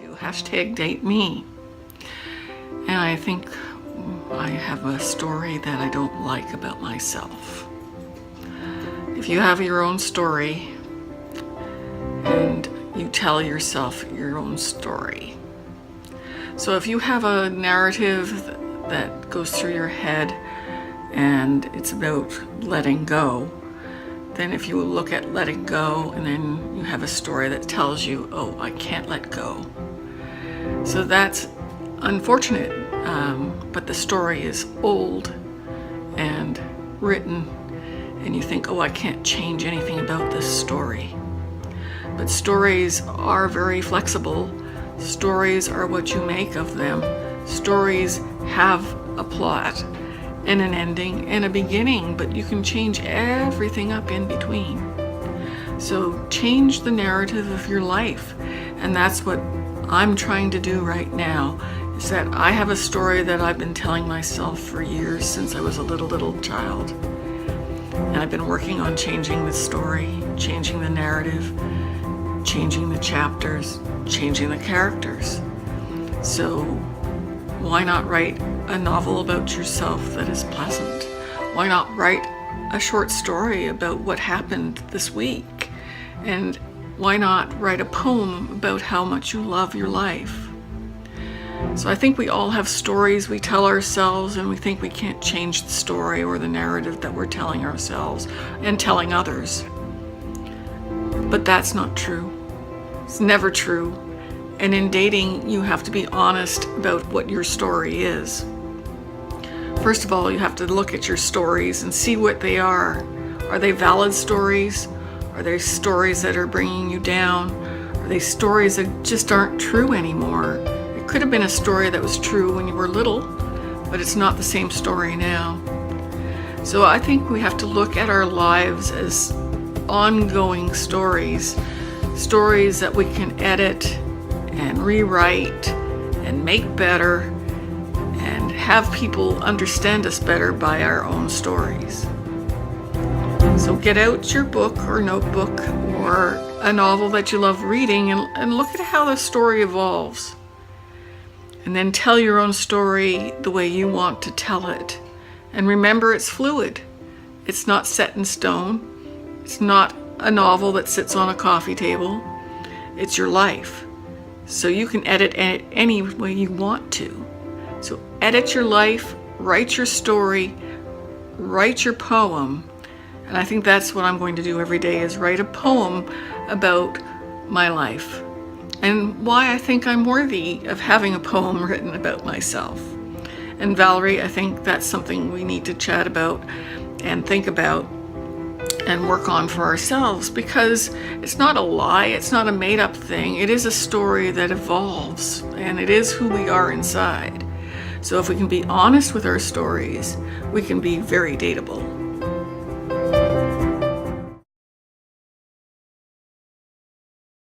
to #DateME. And I think I have a story that I don't like about myself. If you have your own story and you tell yourself your own story. So if you have a narrative that goes through your head and it's about letting go, then if you look at letting go and then you have a story that tells you, oh, I can't let go. So that's unfortunate, but the story is old and written and you think, oh, I can't change anything about this story. But stories are very flexible. Stories are what you make of them. Stories have a plot and an ending and a beginning, but you can change everything up in between. So change the narrative of your life. And that's what I'm trying to do right now, is that I have a story that I've been telling myself for years, since I was a little child. And I've been working on changing the story, changing the narrative, changing the chapters, changing the characters. So why not write a novel about yourself that is pleasant? Why not write a short story about what happened this week? And why not write a poem about how much you love your life? So I think we all have stories we tell ourselves, and we think we can't change the story or the narrative that we're telling ourselves and telling others. But that's not true. It's never true. And in dating, you have to be honest about what your story is. First of all, you have to look at your stories and see what they are. Are they valid stories? Are they stories that are bringing you down? Are they stories that just aren't true anymore? It could have been a story that was true when you were little, but it's not the same story now. So I think we have to look at our lives as ongoing stories, stories that we can edit and rewrite and make better and have people understand us better by our own stories. So get out your book or notebook or a novel that you love reading and look at how the story evolves. And then tell your own story the way you want to tell it. And remember, it's fluid. It's not set in stone. It's not a novel that sits on a coffee table. It's your life. So you can edit it any way you want to. So edit your life, write your story, write your poem. And I think that's what I'm going to do every day, is write a poem about my life and why I think I'm worthy of having a poem written about myself. And Valerie, I think that's something we need to chat about and think about and work on for ourselves, because it's not a lie, it's not a made-up thing. It is a story that evolves, and it is who we are inside. So if we can be honest with our stories, we can be very dateable.